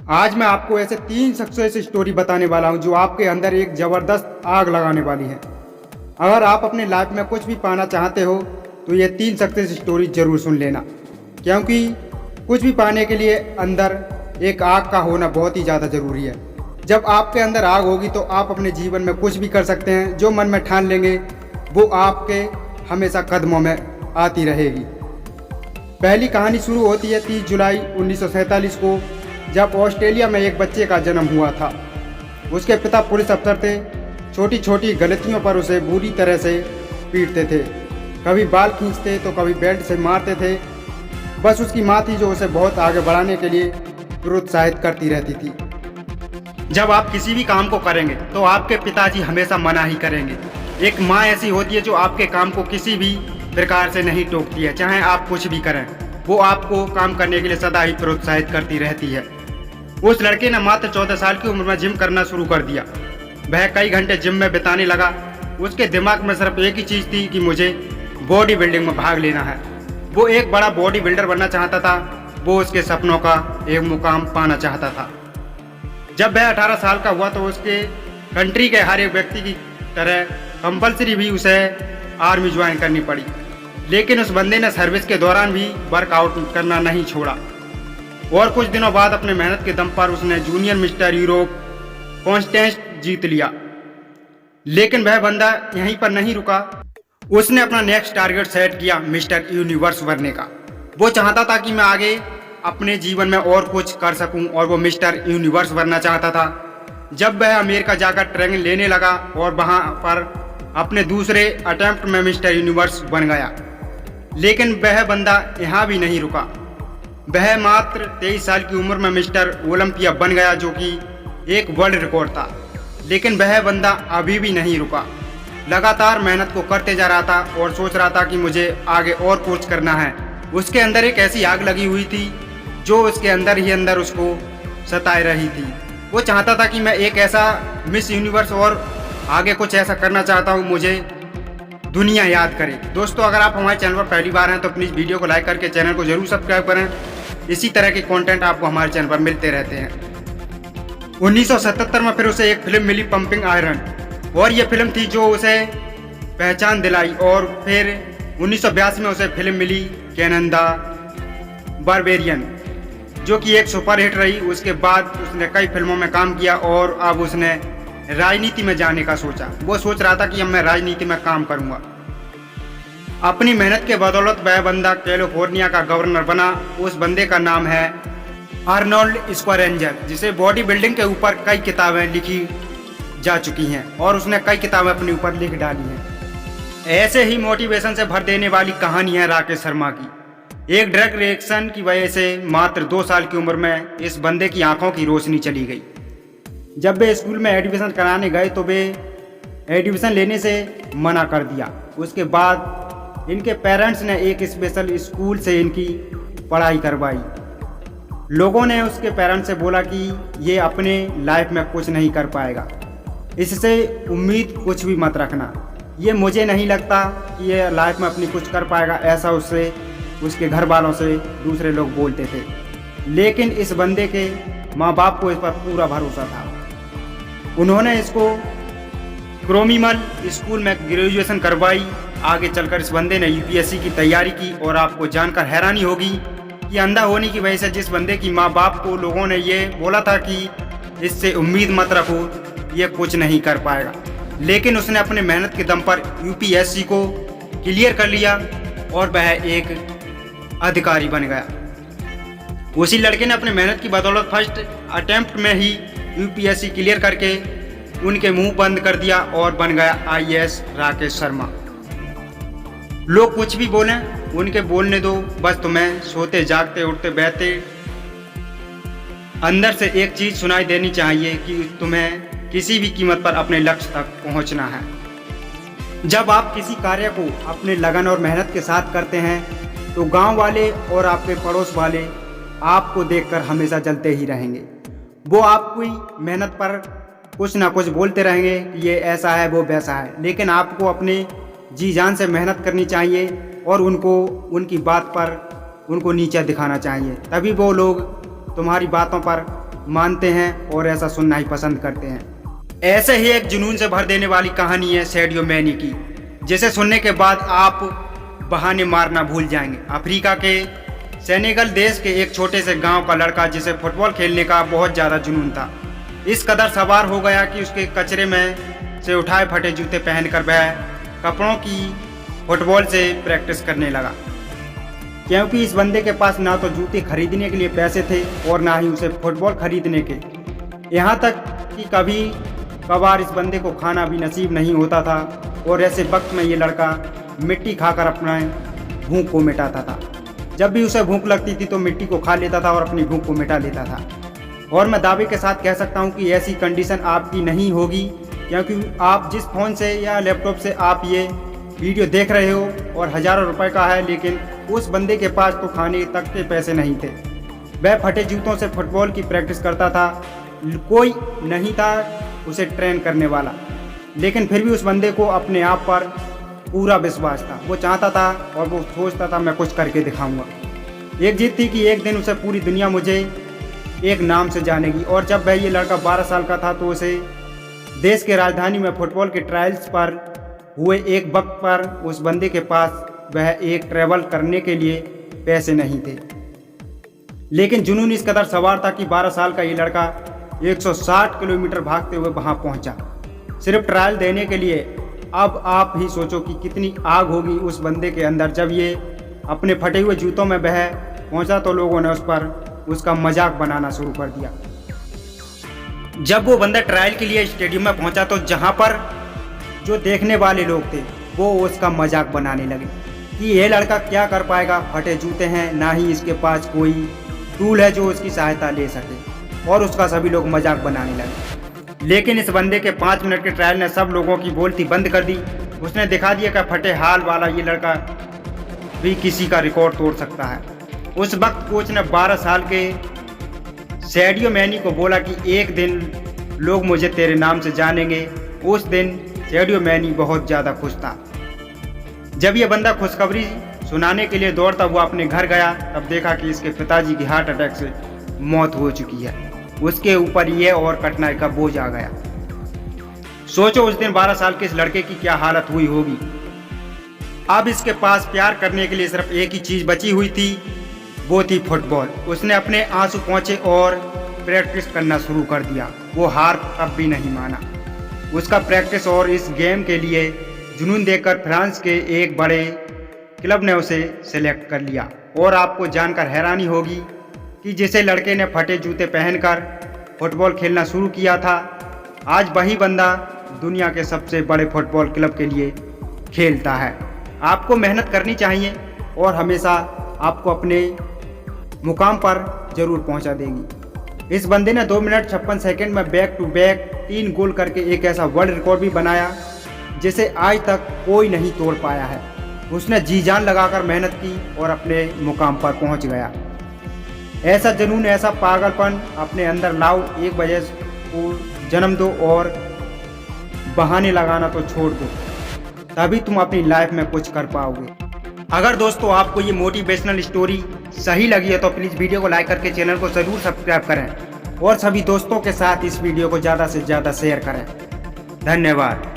आज मैं आपको ऐसे 3 सक्सेस स्टोरी बताने वाला हूं जो आपके अंदर एक ज़बरदस्त आग लगाने वाली है। अगर आप अपने लाइफ में कुछ भी पाना चाहते हो तो ये 3 सक्सेस स्टोरी ज़रूर सुन लेना, क्योंकि कुछ भी पाने के लिए अंदर एक आग का होना बहुत ही ज़्यादा ज़रूरी है। जब आपके अंदर आग होगी तो आप अपने जीवन में कुछ भी कर सकते हैं। जो मन में ठान लेंगे वो आपके हमेशा कदमों में आती रहेगी। पहली कहानी शुरू होती है 30 जुलाई 1947 को, जब ऑस्ट्रेलिया में एक बच्चे का जन्म हुआ था। उसके पिता पुलिस अफसर थे। छोटी छोटी गलतियों पर उसे बुरी तरह से पीटते थे। कभी बाल खींचते तो कभी बेल्ट से मारते थे। बस उसकी माँ थी जो उसे बहुत आगे बढ़ाने के लिए प्रोत्साहित करती रहती थी। जब आप किसी भी काम को करेंगे तो आपके पिताजी हमेशा मना ही करेंगे। एक माँ ऐसी होती है जो आपके काम को किसी भी प्रकार से नहीं टोकती है, चाहे आप कुछ भी करें, वो आपको काम करने के लिए सदा ही प्रोत्साहित करती रहती है। उस लड़के ने मात्र 14 साल की उम्र में जिम करना शुरू कर दिया। वह कई घंटे जिम में बिताने लगा। उसके दिमाग में सिर्फ एक ही चीज़ थी कि मुझे बॉडी बिल्डिंग में भाग लेना है। वो एक बड़ा बॉडी बिल्डर बनना चाहता था। वो उसके सपनों का एक मुकाम पाना चाहता था। जब वह 18 साल का हुआ तो उसके कंट्री के हर एक व्यक्ति की तरह कंपल्सरी भी उसे आर्मी ज्वाइन करनी पड़ी। लेकिन उस बंदे ने सर्विस के दौरान भी वर्कआउट करना नहीं छोड़ा और कुछ दिनों बाद अपने मेहनत के दम पर उसने जूनियर मिस्टर यूरोप कॉन्टेस्ट जीत लिया। लेकिन वह बंदा यहीं पर नहीं रुका। उसने अपना नेक्स्ट टारगेट सेट किया मिस्टर यूनिवर्स बनने का। वो चाहता था कि मैं आगे अपने जीवन में और कुछ कर सकूं और वो मिस्टर यूनिवर्स बनना चाहता था। जब वह अमेरिका जाकर ट्रेनिंग लेने लगा और वहां पर अपने दूसरे अटेम्प्ट में मिस्टर यूनिवर्स बन गया। लेकिन वह बंदा यहाँ भी नहीं रुका। वह मात्र 23 साल की उम्र में मिस्टर ओलंपिया बन गया, जो कि एक वर्ल्ड रिकॉर्ड था। लेकिन वह बंदा अभी भी नहीं रुका। लगातार मेहनत को करते जा रहा था और सोच रहा था कि मुझे आगे और कुछ करना है। उसके अंदर एक ऐसी आग लगी हुई थी जो उसके अंदर ही अंदर उसको सताए रही थी। वो चाहता था कि मैं एक ऐसा मिस यूनिवर्स और आगे कुछ ऐसा करना चाहता हूँ, मुझे दुनिया याद करे। दोस्तों, अगर आप हमारे चैनल पर पहली बार हैं तो प्लीज़ वीडियो को लाइक करके चैनल को जरूर सब्सक्राइब करें। इसी तरह के कंटेंट आपको हमारे चैनल पर मिलते रहते हैं। 1977 में फिर उसे एक फिल्म मिली, पंपिंग आयरन, और ये फिल्म थी जो उसे पहचान दिलाई। और फिर 1982 में उसे फिल्म मिली कैनन द बारबेरियन, जो कि एक सुपरहिट रही। उसके बाद उसने कई फिल्मों में काम किया और अब उसने राजनीति में जाने का सोचा। वो सोच रहा था कि अब मैं राजनीति में काम करूंगा। अपनी मेहनत के बदौलत वह बंदा कैलिफोर्निया का गवर्नर बना। उस बंदे का नाम है आर्नोल्ड स्क्वारेंजर, जिसे बॉडी बिल्डिंग के ऊपर कई किताबें लिखी जा चुकी हैं और उसने कई किताबें अपने ऊपर लिख डाली हैं। ऐसे ही मोटिवेशन से भर देने वाली कहानी है राकेश शर्मा की। एक ड्रग रिएक्शन की वजह से मात्र 2 साल की उम्र में इस बंदे की आंखों की रोशनी चली गई। जब वे स्कूल में एडमिशन कराने गए तो वे एडमिशन लेने से मना कर दिया। उसके बाद इनके पेरेंट्स ने एक स्पेशल स्कूल से इनकी पढ़ाई करवाई। लोगों ने उसके पेरेंट्स से बोला कि ये अपने लाइफ में कुछ नहीं कर पाएगा, इससे उम्मीद कुछ भी मत रखना। ये मुझे नहीं लगता कि ये लाइफ में अपनी कुछ कर पाएगा, ऐसा उससे उसके घर वालों से दूसरे लोग बोलते थे। लेकिन इस बंदे के माँ बाप को इस पर पूरा भरोसा था। उन्होंने इसको क्रोमीमल स्कूल में ग्रेजुएशन करवाई। आगे चलकर इस बंदे ने यूपीएससी की तैयारी की और आपको जानकर हैरानी होगी कि अंधा होने की वजह से जिस बंदे की माँ बाप को लोगों ने ये बोला था कि इससे उम्मीद मत रखो, ये कुछ नहीं कर पाएगा, लेकिन उसने अपने मेहनत के दम पर यूपीएससी को क्लियर कर लिया और वह एक अधिकारी बन गया। उसी लड़के ने अपने मेहनत की बदौलत फर्स्ट अटेम्प्ट में ही यूपीएससी क्लियर करके उनके मुंह बंद कर दिया और बन गया आईएएस राकेश शर्मा। लोग कुछ भी बोलें, उनके बोलने दो। बस तुम्हें सोते जागते उठते बैठते अंदर से एक चीज़ सुनाई देनी चाहिए कि तुम्हें किसी भी कीमत पर अपने लक्ष्य तक पहुंचना है। जब आप किसी कार्य को अपने लगन और मेहनत के साथ करते हैं तो गांव वाले और आपके पड़ोस वाले आपको देखकर हमेशा जलते ही रहेंगे। वो आपकी मेहनत पर कुछ ना कुछ बोलते रहेंगे कि ये ऐसा है वो वैसा है, लेकिन आपको अपने जी जान से मेहनत करनी चाहिए और उनको उनकी बात पर उनको नीचा दिखाना चाहिए। तभी वो लोग तुम्हारी बातों पर मानते हैं और ऐसा सुनना ही पसंद करते हैं। ऐसे ही एक जुनून से भर देने वाली कहानी है सैडियो मैनी की, जिसे सुनने के बाद आप बहाने मारना भूल जाएंगे। अफ्रीका के सेनेगल देश के एक छोटे से गांव का लड़का जिसे फुटबॉल खेलने का बहुत ज़्यादा जुनून था, इस कदर सवार हो गया कि उसके कचरे में से उठाए फटे जूते पहनकर वह कपड़ों की फुटबॉल से प्रैक्टिस करने लगा, क्योंकि इस बंदे के पास ना तो जूते खरीदने के लिए पैसे थे और ना ही उसे फुटबॉल खरीदने के। यहाँ तक कि कभी कभार इस बंदे को खाना भी नसीब नहीं होता था और ऐसे वक्त में ये लड़का मिट्टी खाकर अपना भूख को मिटाता था। जब भी उसे भूख लगती थी तो मिट्टी को खा लेता था और अपनी भूख को मिटा लेता था। और मैं दावे के साथ कह सकता हूँ कि ऐसी कंडीशन आपकी नहीं होगी, क्योंकि आप जिस फ़ोन से या लैपटॉप से आप ये वीडियो देख रहे हो और हज़ारों रुपए का है, लेकिन उस बंदे के पास तो खाने तक के पैसे नहीं थे। वह फटे जूतों से फुटबॉल की प्रैक्टिस करता था, कोई नहीं था उसे ट्रेन करने वाला, लेकिन फिर भी उस बंदे को अपने आप पर पूरा विश्वास था। वो चाहता था और वो सोचता था मैं कुछ करके दिखाऊंगा। एक जीत थी कि एक दिन उसे पूरी दुनिया मुझे एक नाम से जानेगी। और जब वह ये लड़का 12 साल का था तो उसे देश के राजधानी में फुटबॉल के ट्रायल्स पर हुए एक वक्त पर उस बंदे के पास वह एक ट्रैवल करने के लिए पैसे नहीं थे, लेकिन जुनून इस कदर सवार था कि 12 साल का ये लड़का 160 किलोमीटर भागते हुए वहां पहुंचा, सिर्फ ट्रायल देने के लिए। अब आप ही सोचो कि कितनी आग होगी उस बंदे के अंदर। जब ये अपने फटे हुए जूतों में वह पहुंचा तो लोगों ने उस पर उसका मजाक बनाना शुरू कर दिया। जब वो बंदा ट्रायल के लिए स्टेडियम में पहुंचा तो जहां पर जो देखने वाले लोग थे वो उसका मजाक बनाने लगे कि ये लड़का क्या कर पाएगा, फटे जूते हैं, ना ही इसके पास कोई टूल है जो उसकी सहायता ले सके, और उसका सभी लोग मजाक बनाने लगे। लेकिन इस बंदे के 5 मिनट के ट्रायल ने सब लोगों की बोलती बंद कर दी। उसने दिखा दिया कि फटे हाल वाला ये लड़का भी किसी का रिकॉर्ड तोड़ सकता है। उस वक्त कोच ने 12 साल के सैडियो मैनी को बोला कि एक दिन लोग मुझे तेरे नाम से जानेंगे। उस दिन सैडियो मैनी बहुत ज़्यादा खुश था। जब ये बंदा खुशखबरी सुनाने के लिए दौड़ता हुआ अपने घर गया, तब देखा कि इसके पिताजी की हार्ट अटैक से मौत हो चुकी है। उसके ऊपर ये और कठिनाई का बोझ आ गया। सोचो उस दिन 12 साल के इस लड़के की क्या हालत हुई होगी। अब इसके पास प्यार करने के लिए सिर्फ एक ही चीज़ बची हुई थी, वो थी फुटबॉल। उसने अपने आंसू पोंछे और प्रैक्टिस करना शुरू कर दिया। वो हार कब भी नहीं माना। उसका प्रैक्टिस और इस गेम के लिए जुनून देखकर फ्रांस के एक बड़े क्लब ने उसे सेलेक्ट कर लिया। और आपको जानकर हैरानी होगी कि जिसे लड़के ने फटे जूते पहनकर फुटबॉल खेलना शुरू किया था, आज वही बंदा दुनिया के सबसे बड़े फुटबॉल क्लब के लिए खेलता है। आपको मेहनत करनी चाहिए और हमेशा आपको अपने मुकाम पर ज़रूर पहुंचा देगी। इस बंदे ने 2 मिनट 56 सेकंड में बैक टू बैक 3 गोल करके एक ऐसा वर्ल्ड रिकॉर्ड भी बनाया जिसे आज तक कोई नहीं तोड़ पाया है। उसने जी जान लगाकर मेहनत की और अपने मुकाम पर पहुंच गया। ऐसा जुनून, ऐसा पागलपन अपने अंदर लाओ, एक वजह को जन्म दो और बहाने लगाना तो छोड़ दो, तभी तुम अपनी लाइफ में कुछ कर पाओगे। अगर दोस्तों आपको ये मोटिवेशनल स्टोरी सही लगी है तो प्लीज़ वीडियो को लाइक करके चैनल को ज़रूर सब्सक्राइब करें और सभी दोस्तों के साथ इस वीडियो को ज़्यादा से ज़्यादा शेयर करें। धन्यवाद।